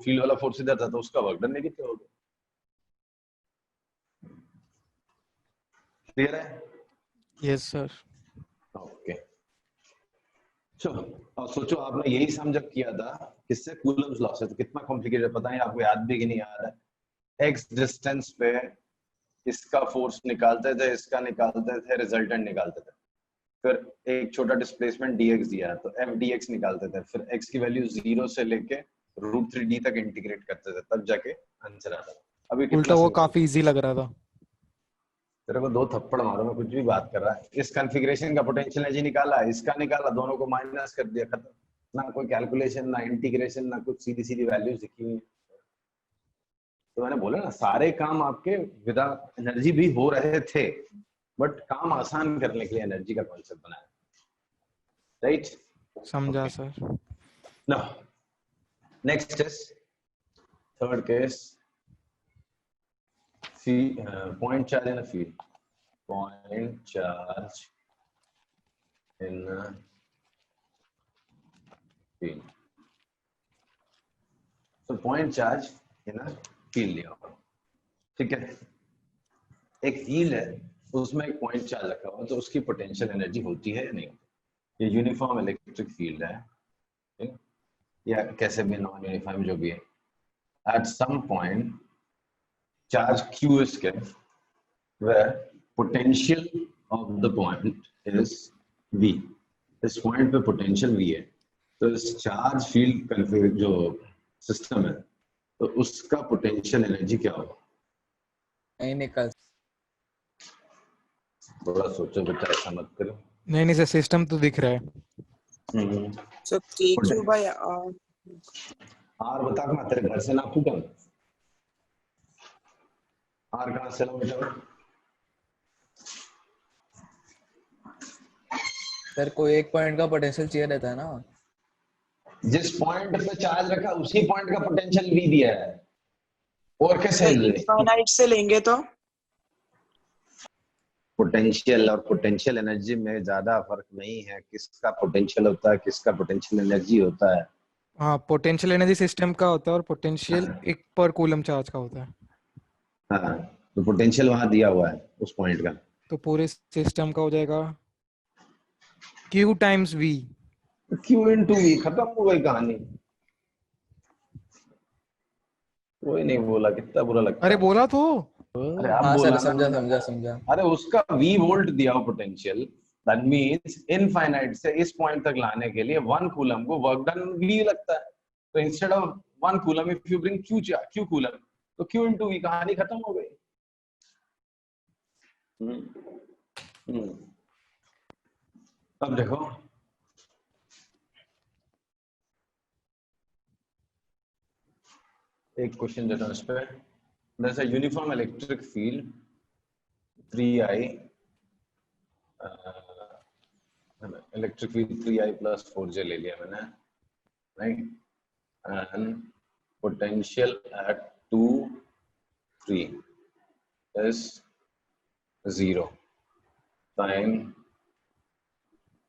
Speaker 1: फील्ड वाला फोर्स इधर था, तो उसका वर्क डन नेगेटिव होगा। क्लियर है?
Speaker 2: Yes sir.
Speaker 1: ओके, चलो अब सोचो, आपने यही सम जब किया था किससे, कूलम्स लॉ से, तो कितना कॉम्प्लिकेटेड पता है आपको, याद भी कि नहीं याद है? एक्स डिस्टेंस पे इसका फोर्स निकालते थे, इसका निकालते थे, रिजल्टेंट निकालते थे, फिर एक छोटा डिस्प्लेसमेंट dx दिया तो f dx निकालते थे, फिर x की वैल्यू 0 से लेके √3d तक इंटीग्रेट करते थे, तब जाके आंसर आता था। अभी
Speaker 2: उल्टा
Speaker 1: कितना
Speaker 2: वो
Speaker 1: simple?
Speaker 2: काफी इजी लग रहा था।
Speaker 1: तेरे को 2 थप्पड़ मारो, मैं कुछ भी बात कर रहा है। इस कॉन्फ़िगरेशन का पोटेंशियल एनर्जी निकाला, इसका निकाला, दोनों को माइनस कर दिया, खत्म। ना कोई कैलकुलेशन, ना इंटीग्रेशन, ना कुछ, सीधी सीधी वैल्यूज लिखी हुई है। तो मैंने बोला ना, सारे काम आपके विदा एनर्जी भी हो रहे थे, बट काम आसान करने के लिए एनर्जी का कॉन्सेप्ट बनाया, राइट?
Speaker 2: समझा sir.
Speaker 1: Now, next is third case, point charge in a field. Point charge in a field. So point charge in a field लिया हुआ, ठीक है? एक फील्ड है, उसमें एक पॉइंट चार्ज रखा हुआ, तो उसकी पोटेंशियल एनर्जी होती है या नहीं? ये यूनिफॉर्म इलेक्ट्रिक फील्ड है, या कैसे भी नॉन यूनिफॉर्म जो भी है। At some point, charge Q is kept where potential of the point is V. इस पॉइंट पे पोटेंशियल V है, तो इस चार्ज फील्ड कन्फिगर जो सिस्टम है, तो उसका पोटेंशियल एनर्जी क्या होगा?
Speaker 3: नहीं निकल।
Speaker 1: थोड़ा सोचो बेटा, ऐसा मत करो।
Speaker 2: नहीं सर, सिस्टम तो दिख रहा है।
Speaker 4: सो के क्यू बाय
Speaker 1: आर बता, मैं तेरे घर से नापू क्या? आर कहां से लाऊं बेटा?
Speaker 3: सर कोई एक पॉइंट का पोटेंशियल चाहिए रहता है ना।
Speaker 1: जिस पॉइंट पे चार्ज रखा उसी पॉइंट का पोटेंशियल भी दिया है, और कैसे?
Speaker 4: इनफाइनाइट से लेंगे तो
Speaker 1: पोटेंशियल और पोटेंशियल एनर्जी में ज्यादा फर्क नहीं है, किसका पोटेंशियल होता है, किसका पोटेंशियल एनर्जी होता है।
Speaker 2: हाँ, पोटेंशियल एनर्जी सिस्टम का होता है और पोटेंशियल एक पर कूलम चार्ज का होता है।
Speaker 1: हाँ, तो पोटेंशियल वहां दिया हुआ है उस पॉइंट का,
Speaker 2: तो पूरे सिस्टम का हो जाएगा Q times V।
Speaker 1: Q into V, खत्म हो गई कहानी। कोई नहीं बोला, कितना बुरा लगता है।
Speaker 2: अरे बोला तो।
Speaker 1: अरे आप
Speaker 3: हाँ
Speaker 1: बोला
Speaker 3: सर,
Speaker 1: ना।
Speaker 3: समझा।
Speaker 1: अरे उसका V वोल्ट दिया हो पोटेंशियल, दैट मींस इनफाइनाइट से इस पॉइंट तक लाने के लिए 1 कूलम को वर्क डन V लगता है। तो instead of 1 coulomb if you bring Q coulomb, तो Q into V, कहानी खत्म हो गई। अब देखो, एक क्वेश्चन देता हूं इस पे। There's a uniform electric field 3I, electric field 3I plus 4J ले लिया मैंने, right? And potential at 2, 3 is 0. Time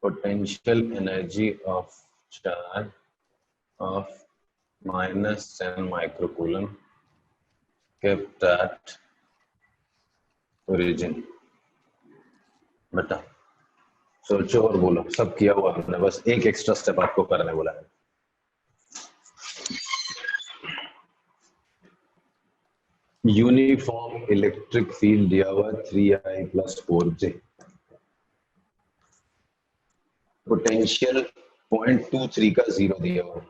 Speaker 1: potential energy of charge of minus 10 microcoulomb kept at origin. बेटा सोचो और बोलो, सब किया हुआ हमने, बस एक एक्स्ट्रा स्टेप आपको करने बोला है. यूनिफॉर्म इलेक्ट्रिक फील्ड दिया हुआ 3I + 4J. पोटेंशियल 0.23 का 0 दिया हुआ.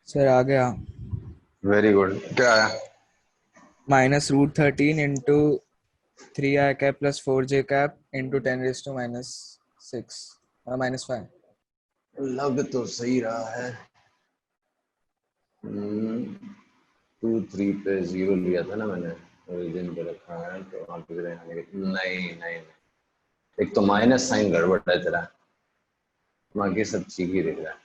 Speaker 3: सर आ गया.
Speaker 1: Very good. क्या आया?
Speaker 3: -√13 into 3I cap plus 4J cap into 10⁻⁻6 -5.
Speaker 1: लग तो सही रहा है. 2 3 पे 0 लिया था ना मैंने, ओरिजिन पे रखा है तो वहां पे नहीं नहीं, एक तो माइनस साइन गड़बड़ है तेरा, बाकी सब ठीक ही दिख रहा है.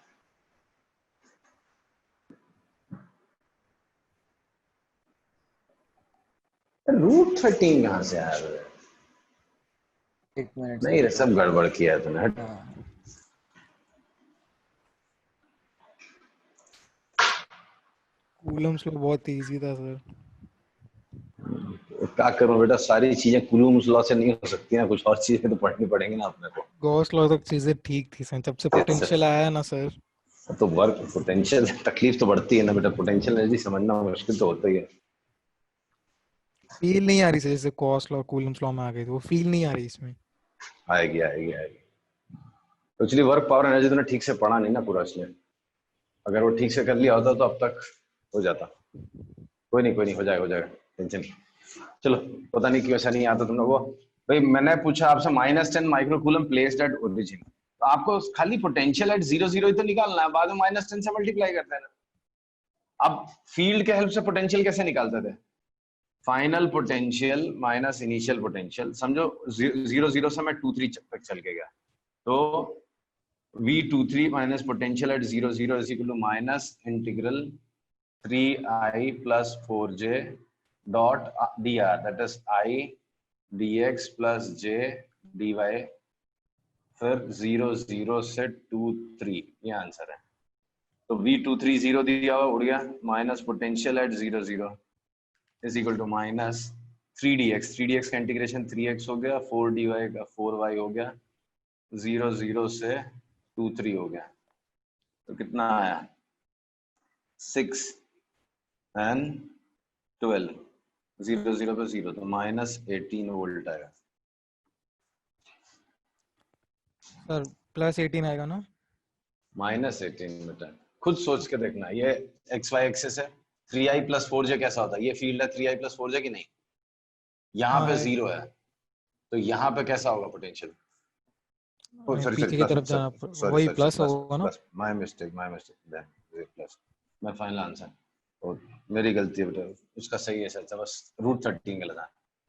Speaker 1: √13 कहाँ से आया है?
Speaker 3: एक मिनट.
Speaker 1: नहीं रे, सब गड़बड़ किया है तूने. हट.
Speaker 2: कूलम्स लॉ बहुत इजी था सर.
Speaker 1: क्या करूं बेटा, सारी चीजें कूलम्स लॉ से नहीं हो सकती हैं, कुछ और चीजें तो पढ़नी पड़ेंगी ना अपने को.
Speaker 2: गॉस लॉ तक चीजें ठीक थी सर, जब से पोटेंशियल आया ना सर.
Speaker 1: तो वर्क पोटेंशियल, तकलीफ तो बढ़ती है ना बेटा, पोटेंशियल एनर्जी समझना मुश्किल तो होता ही है.
Speaker 2: फील नहीं आ रही सर, जैसे गॉस लॉ कूलम्स लॉ में आ गई थी, वो फील नहीं आ रही इसमें.
Speaker 1: आएगी आएगी आएगी. एक्चुअली वर्क पावर एनर्जी तूने ठीक से पढ़ा नहीं ना पूरा, इसलिए. अगर वो ठीक से कर लिया होता तो अब तक हो जाता. कोई नहीं हो जाएगा, टेंशन नहीं. चलो, पता नहीं क्यों ऐसा नहीं आता तुम लोग को. भाई मैंने पूछा आपसे -10 माइक्रोकूलम प्लेस्ड एट ओरिजिन, तो आपको खाली पोटेंशियल एट 0 0 ही तो निकालना है, बाद में -10 से मल्टीप्लाई करते हैं ना. अब फील्ड के हेल्प से पोटेंशियल कैसे निकालते थे? Final potential minus initial potential. समझो 0 0 से मैं 2 3 तक चल के गया, तो V23 minus potential at 0 0 is equal to minus integral 3I + 4J dot dr, that is I dx + J dy, फिर 0 0 से 2 3. ये आंसर है. तो V23 0 दिया हुआ, उड़ गया. Minus potential at 0 0 is equal to minus 3dx का इंटीग्रेशन 3x हो गया, 4dy का 4y हो गया, 0 0 से 2 3 हो गया. तो कितना आया? 6 and 12. 0 0 पे 0, तो -18 वोल्ट आएगा.
Speaker 2: सर +18 आएगा ना?
Speaker 1: -18 बेटा, खुद सोच के देखना. ये XY एक्सिस है, 3I + 4J कैसा होता है? ये फील्ड है 3I + 4J की नहीं, यहाँ पे 0 है, तो यहाँ पे कैसा होगा पोटेंशियल?
Speaker 2: पीछे की तरफ जाना, वही प्लस होगा ना?
Speaker 1: My mistake plus. मैं फाइनल आंसर, और मेरी गलती है बेटा, उसका सही है सर, बस √13 गलत है.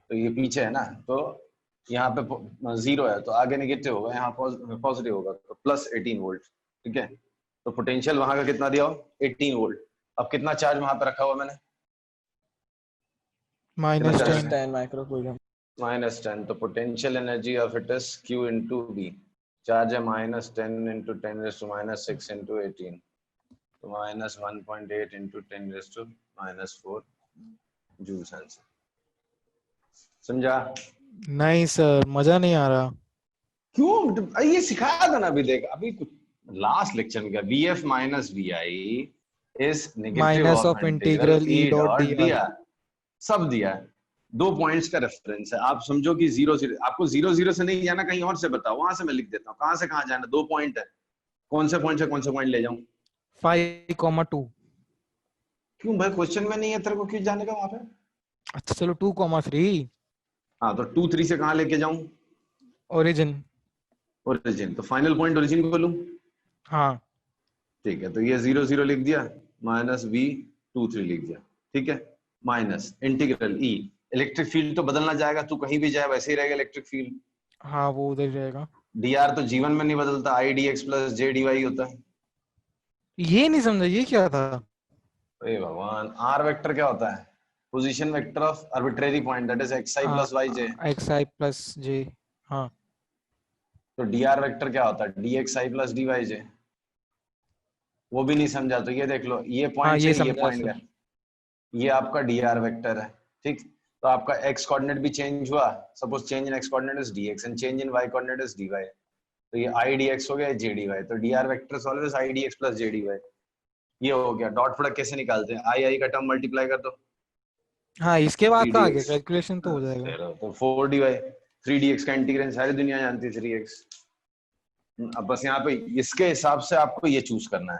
Speaker 1: तो ये पीछे है ना, तो यहाँ पे 0 है, तो आगे नेगेटिव होगा, यहाँ पॉजिटिव होगा, तो +18 वोल्ट. ठीक है, तो पोटेंशियल वहां का कितना दिया हो? 18 वोल्ट. अब कितना चार्ज वहां पे रखा हुआ मैंने?
Speaker 3: -10 माइक्रोकूलम.
Speaker 1: -10. तो potential energy of it is Q into V. Charge है -10 into 10⁻⁻6 into 18, तो -1.8 into 10⁻⁻4 जूल्स आंसर. समझा?
Speaker 2: नहीं सर, मजा नहीं आ रहा.
Speaker 1: क्यों? ये सिखाया था ना अभी, देख अभी कुछ लास्ट लेक्चर में क्या, VF - VI is negative
Speaker 2: of integral E dot dr.
Speaker 1: सब दिया है. 2 पॉइंट्स का रेफरेंस है. आप समझो कि 0 0, आपको 0 0 से नहीं जाना, कहीं और से बताओ, वहां से मैं लिख देता हूँ. कहां से कहां जाना? 2 पॉइंट है. कौन से पॉइंट से कौन से पॉइंट ले जाऊं?
Speaker 2: 5,2.
Speaker 1: क्यों भाई, क्वेश्चन में नहीं है तेरे को, क्यों जाने का वहां पे?
Speaker 2: अच्छा चलो 2,3.
Speaker 1: हाँ, तो 2 3 से कहां लेके जाऊं?
Speaker 2: ओरिजिन.
Speaker 1: ओरिजिन. तो फाइनल पॉइंट ओरिजिन को लूं.
Speaker 2: हाँ
Speaker 1: ठीक है, तो ये 0 0 लिख दिया, -V23 लिख दिया. ठीक है, minus integral E. Electric field तो बदलना जाएगा, तू कहीं भी जाए वैसे ही रहेगा इलेक्ट्रिक फील्ड.
Speaker 2: हाँ, वो उधर रहेगा.
Speaker 1: dr तो जीवन में नहीं बदलता, I dx + J dy होता है.
Speaker 2: ये नहीं समझा, ये क्या था?
Speaker 1: अरे भगवान, आर वेक्टर क्या होता है? Position vector of arbitrary point, that is xi plus yj।
Speaker 2: X I plus J. हाँ
Speaker 1: तो dr वेक्टर क्या होता है? dxi plus dyj। वो भी नहीं समझा तो ये देख लो, ये
Speaker 2: हाँ,
Speaker 1: पॉइंट
Speaker 2: ये
Speaker 1: से ये
Speaker 2: समझा
Speaker 1: पॉइंट
Speaker 2: सर।
Speaker 1: गया, ये आपका dr वेक्टर है, ठीक। तो आपका x कोऑर्डिनेट भी चेंज हुआ, suppose change in x coordinate is dx and change in y coordinate is dy। तो ये i dx हो गया, j dy। तो dr vector is always i dx plus j dy। ये हो गया। डॉट प्रोडक्ट कैसे निकालते हैं? आई का टर्म मल्टीप्लाई कर दो,
Speaker 2: हाँ, इसके बाद
Speaker 1: 3
Speaker 2: का आगे
Speaker 1: dx।
Speaker 2: कैलकुलेशन तो हो जाएगा।
Speaker 1: तो 4 dy। 3 dx का इंटीग्रेंड सारी दुनिया जानती है 3x। अब बस यहाँ पे इसके हिसाब से आपको ये चूज करना है।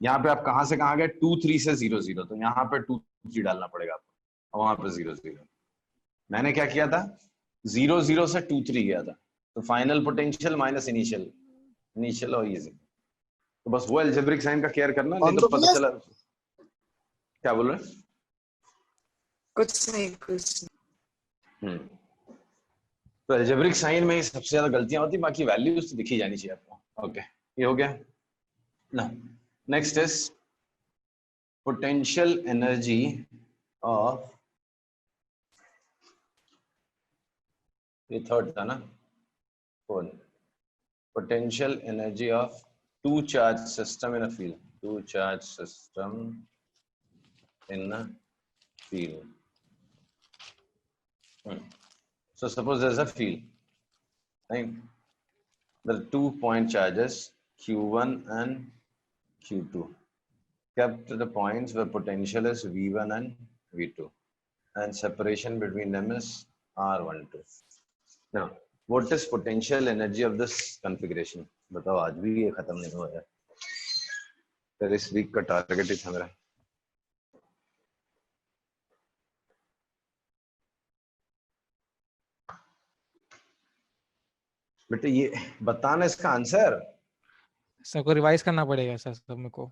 Speaker 1: यहाँ पे आप कहाँ से कहाँ गए? 2 3 से 0 0, तो यहाँ पे 2 3 डालना पड़ेगा आपको, और वहां पे 0 0। मैंने क्या किया था? 0 0 से 2 3 गया था, तो final potential minus initial, initial और इजी। तो बस वो अलजेब्रिक साइन का केयर करना, नहीं तो पता चला। क्या बोल रहे?
Speaker 4: कुछ नहीं कुछ नहीं।
Speaker 1: तो अलजेब्रिक साइन में ही सबसे ज्यादा गलतियां होती, बाकी वैल्यूज तो दिखी जानी चाहिए आपको। ओके, ये हो गया ना। Next is potential energy of, ये थर्ड था ना, fourth. Potential energy of two charge system in a field, two charge system in a field. So suppose there's a field, right? There are 2 point charges Q1 and Q2 kept at the points where potential is V1 and V2 and separation between them is R12. Now, what is potential energy of this configuration? बताओ, आज भी ये खत्म नहीं हुआ है। फिर इस वीक का टारगेट ही था मेरा। बेटे ये बताना इसका आंसर।
Speaker 2: सबको रिवाइज करना पड़ेगा सर सब मेरे को।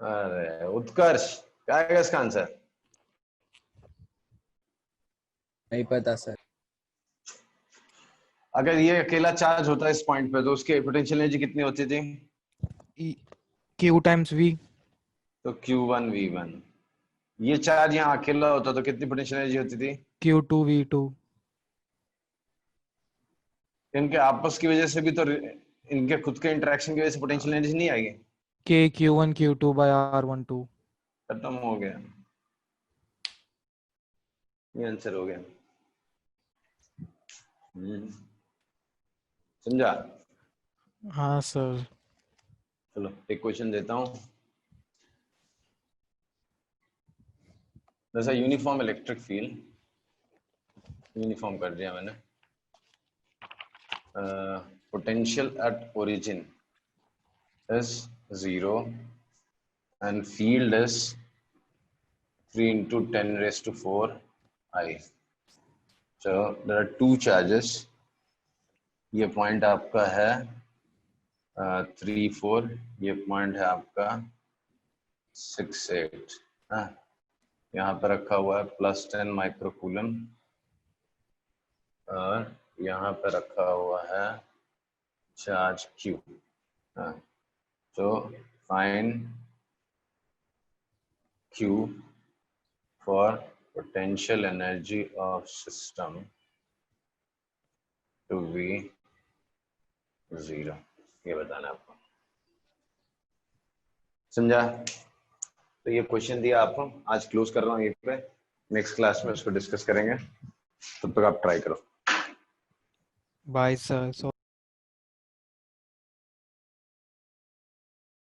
Speaker 1: अरे उत्कर्ष, क्या है इसका आंसर?
Speaker 3: नहीं पता सर।
Speaker 1: अगर ये अकेला चार्ज होता है इस पॉइंट पे, तो उसकी पोटेंशियल एनर्जी कितनी होती थी?
Speaker 2: Q times V।
Speaker 1: तो Q1 V1। ये चार्ज यहाँ अकेला होता तो कितनी पोटेंशियल एनर्जी होती थी?
Speaker 2: Q2 V2।
Speaker 1: इनके आपस की वजह से भी तो, इनके खुद के इंटरेक्शन की वजह से पोटेंशियल एनर्जी नहीं आएगी।
Speaker 2: K Q1 Q2 by R12।
Speaker 1: खत्म हो गया, ये आंसर हो गया। समझा?
Speaker 2: हाँ सर।
Speaker 1: चलो एक क्वेश्चन देता हूँ। जैसा यूनिफॉर्म इलेक्ट्रिक फील्ड, यूनिफॉर्म कर दिया मैंने। Potential at origin is 0 and field is 3 into 10 raised to 4 I. So there are 2 charges. ये पॉइंट आपका है 3 4, ये पॉइंट है आपका 6 8। यहाँ पर रखा हुआ है +10 माइक्रोकूलम और यहाँ पर रखा हुआ है charge Q। So find Q for potential energy of system to be 0। ये बताना आपको। समझा? तो ये क्वेश्चन दिया आपको, आज क्लोज कर रहा हूँ ये पे। नेक्स्ट क्लास में इसको डिस्कस करेंगे, तब तक आप ट्राई करो।
Speaker 2: Bye sir.